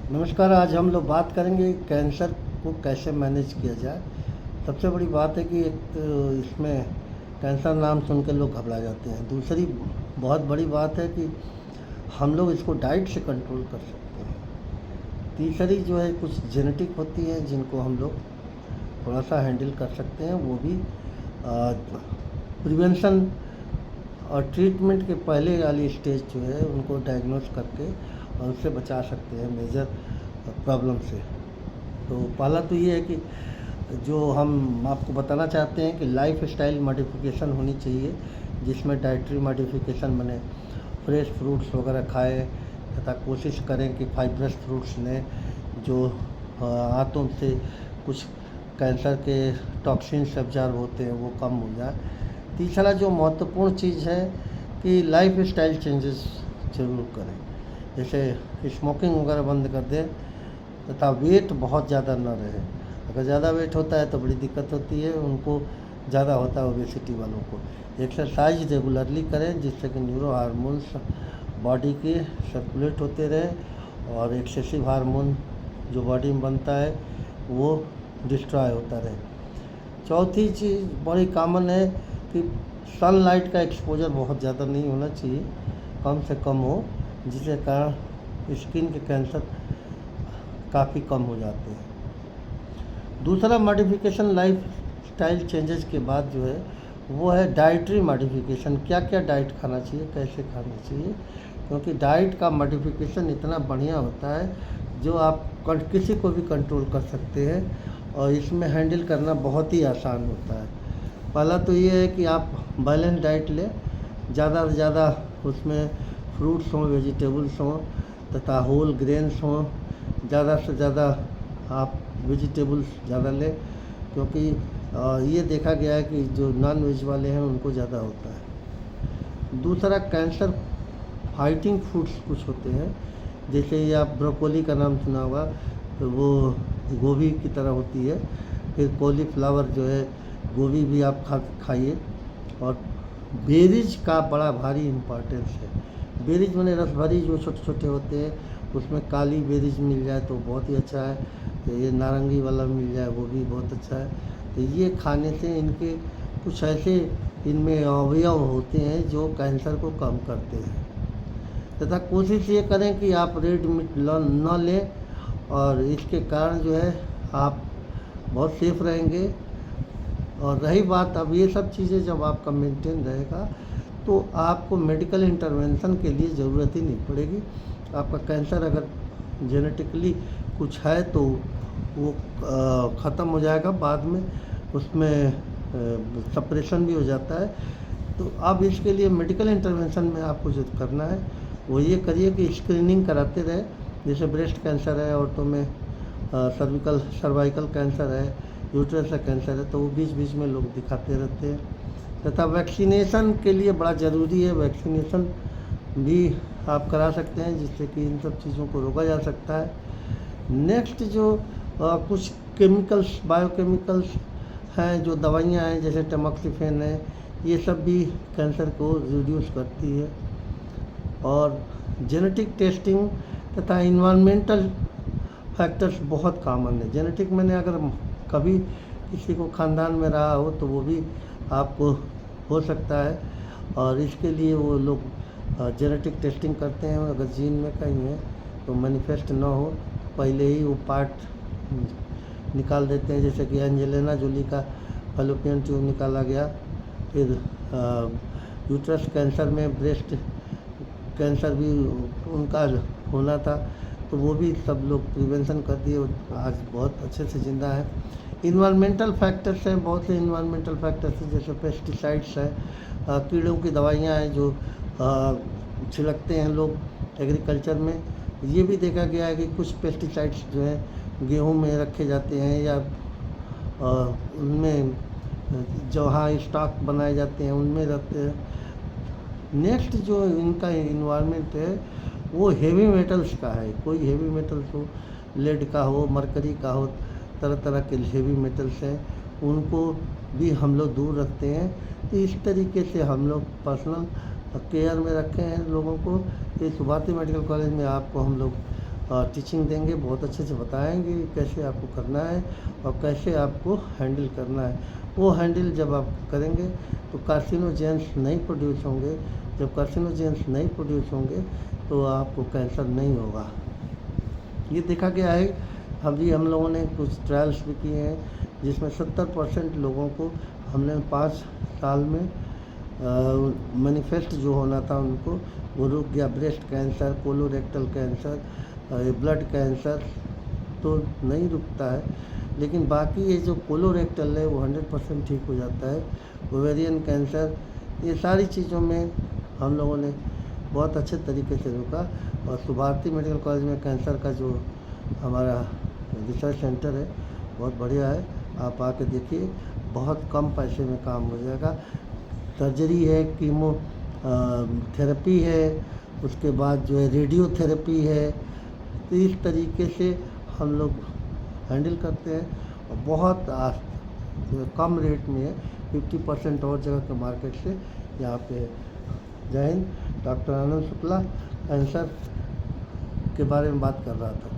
नमस्कार। आज हम लोग बात करेंगे कैंसर को कैसे मैनेज किया जाए। सबसे बड़ी बात है कि एक तो इसमें कैंसर नाम सुन के लोग घबरा जाते हैं। दूसरी बहुत बड़ी बात है कि हम लोग इसको डाइट से कंट्रोल कर सकते हैं। तीसरी जो है कुछ जेनेटिक होती है जिनको हम लोग थोड़ा सा हैंडल कर सकते हैं, वो भी प्रिवेंशन और ट्रीटमेंट के पहले वाली स्टेज जो है उनको डायग्नोस करके और उससे बचा सकते हैं मेजर प्रॉब्लम से। तो पहला तो ये है कि जो हम आपको बताना चाहते हैं कि लाइफ स्टाइल मॉडिफिकेशन होनी चाहिए, जिसमें डाइटरी मॉडिफिकेशन बने, फ्रेश फ्रूट्स वगैरह खाएं तथा कोशिश करें कि फाइब्रस फ्रूट्स लें जो आंतों से कुछ कैंसर के टॉक्सिन्स एब्जॉर्ब होते हैं वो कम हो जाए। तीसरा जो महत्वपूर्ण चीज़ है कि लाइफ स्टाइल चेंजेस ज़रूर करें, जैसे स्मोकिंग वगैरह बंद कर दें तथा वेट बहुत ज़्यादा न रहे। अगर ज़्यादा वेट होता है तो बड़ी दिक्कत होती है, उनको ज़्यादा होता है ओबेसिटी वालों को। एक्सरसाइज रेगुलरली करें जिससे कि न्यूरो हार्मोन्स बॉडी के सर्कुलेट होते रहें और एक्सेसिव हार्मोन जो बॉडी में बनता है वो डिस्ट्रॉय होता रहे। चौथी चीज़ बड़ी कॉमन है कि सनलाइट का एक्सपोजर बहुत ज़्यादा नहीं होना चाहिए, कम से कम हो, जिसके कारण स्किन के कैंसर काफ़ी कम हो जाते हैं। दूसरा मॉडिफिकेशन लाइफ स्टाइल चेंजेस के बाद जो है वो है डाइटरी मॉडिफिकेशन। क्या क्या डाइट खाना चाहिए, कैसे खाना चाहिए, क्योंकि डाइट का मॉडिफिकेशन इतना बढ़िया होता है जो आप किसी को भी कंट्रोल कर सकते हैं और इसमें हैंडल करना बहुत ही आसान होता है। पहला तो ये है कि आप बैलेंस डाइट लें, ज़्यादा से ज़्यादा उसमें फ्रूट्स हों, वेजिटेबल्स हों तथा होल ग्रेन्स हों। ज़्यादा से ज़्यादा आप वेजिटेबल्स ज़्यादा लें, क्योंकि ये देखा गया है कि जो नॉन वेज वाले हैं उनको ज़्यादा होता है। दूसरा कैंसर फाइटिंग फूड्स कुछ होते हैं, जैसे ये आप ब्रोकोली का नाम सुना होगा, तो वो गोभी की तरह होती है। फिर कॉलीफ्लावर जो है, गोभी भी आप खाइए। और बेरीज का बड़ा भारी इम्पोर्टेंस है। बेरीज माने रस भरी जो छोटे छोटे होते हैं, उसमें काली बेरीज मिल जाए तो बहुत ही अच्छा है। ये नारंगी वाला मिल जाए वो भी बहुत अच्छा है। तो ये खाने से इनके कुछ ऐसे इनमें अवयव होते हैं जो कैंसर को कम करते हैं। तथा कोशिश ये करें कि आप रेड मीट न लें, और इसके कारण जो है आप बहुत सेफ रहेंगे। और रही बात, अब ये सब चीज़ें जब आपका मेंटेन रहेगा तो आपको मेडिकल इंटरवेंशन के लिए ज़रूरत ही नहीं पड़ेगी। आपका कैंसर अगर जेनेटिकली कुछ है तो वो ख़त्म हो जाएगा बाद में, उसमें सप्रेशन भी हो जाता है। तो अब इसके लिए मेडिकल इंटरवेंशन में आपको जो करना है वो ये करिए कि स्क्रीनिंग कराते रहे। जैसे ब्रेस्ट कैंसर है, औरतों में सर्वाइकल कैंसर है, यूट्रस का कैंसर है, तो वो बीच बीच में लोग दिखाते रहते हैं। तथा वैक्सीनेशन के लिए बड़ा ज़रूरी है, वैक्सीनेशन भी आप करा सकते हैं जिससे कि इन सब चीज़ों को रोका जा सकता है। नेक्स्ट जो कुछ केमिकल्स, बायोकेमिकल्स हैं, जो दवाइयाँ हैं जैसे टैमोक्सिफेन है, ये सब भी कैंसर को रिड्यूस करती है। और जेनेटिक टेस्टिंग तथा इन्वायरमेंटल फैक्टर्स बहुत कॉमन है। जेनेटिक मैंने अगर कभी किसी को ख़ानदान में रहा हो तो वो भी आपको हो सकता है, और इसके लिए वो लोग जेनेटिक टेस्टिंग करते हैं। अगर जीन में कहीं है तो मैनिफेस्ट ना हो पहले ही वो पार्ट निकाल देते हैं। जैसे कि एंजेलिना जोली का फैलोपियन ट्यूब निकाला गया, फिर यूट्रस कैंसर में ब्रेस्ट कैंसर भी उनका होना था, तो वो भी सब लोग प्रिवेंशन कर दिए, आज बहुत अच्छे से ज़िंदा है। इन्वायरमेंटल फैक्टर्स हैं, बहुत से इन्वायरमेंटल फैक्टर्स हैं, जैसे पेस्टिसाइड्स है, कीड़ों की दवाइयाँ हैं जो छिड़कते हैं लोग एग्रीकल्चर में। ये भी देखा गया है कि कुछ पेस्टिसाइड्स जो हैं गेहूं में रखे जाते हैं या उनमें जहाँ स्टॉक बनाए जाते हैं उनमें रहते हैं। नेक्स्ट जो इनका इन्वायरमेंट है वो हेवी मेटल्स का है। कोई हेवी मेटल्स हो, लेड का हो, मरकरी का हो, तरह तरह के हेवी मेटल्स हैं, उनको भी हम लोग दूर रखते हैं। तो इस तरीके से हम लोग पर्सनल केयर में रखे हैं लोगों को। ये सुभाती मेडिकल कॉलेज में आपको हम लोग टीचिंग देंगे, बहुत अच्छे से बताएँगे कैसे आपको करना है और कैसे आपको हैंडल करना है। वो हैंडल जब आप करेंगे तो कार्सिनोजेंस नहीं प्रोड्यूस होंगे। जब कार्सिनोजेंस नहीं प्रोड्यूस होंगे तो आपको कैंसर नहीं होगा। ये देखा गया है। हम लोगों ने कुछ ट्रायल्स भी किए हैं जिसमें 70% लोगों को हमने 5 साल में मैनिफेस्ट जो होना था उनको वो रुक गया। Breast cancer, colorectal cancer, blood cancer तो नहीं रुकता है, लेकिन बाकी ये जो कोलोरेक्टल है वो 100% ठीक हो जाता है। ओवेरियन कैंसर, ये सारी चीज़ों में हम लोगों ने बहुत अच्छे तरीके से रोका। और सुभारती मेडिकल कॉलेज में कैंसर का जो हमारा रिसर्च सेंटर है बहुत बढ़िया है। आप आके देखिए, बहुत कम पैसे में काम हो जाएगा। सर्जरी है, कीमो थेरेपी है, उसके बाद जो है रेडियोथेरेपी है। तो इस तरीके से हम लोग हैंडल करते हैं और बहुत कम रेट में है, 50% और जगह के मार्केट से यहाँ पे। जय हिंद। डॉक्टर आनंद शुक्ला कैंसर के बारे में बात कर रहा था।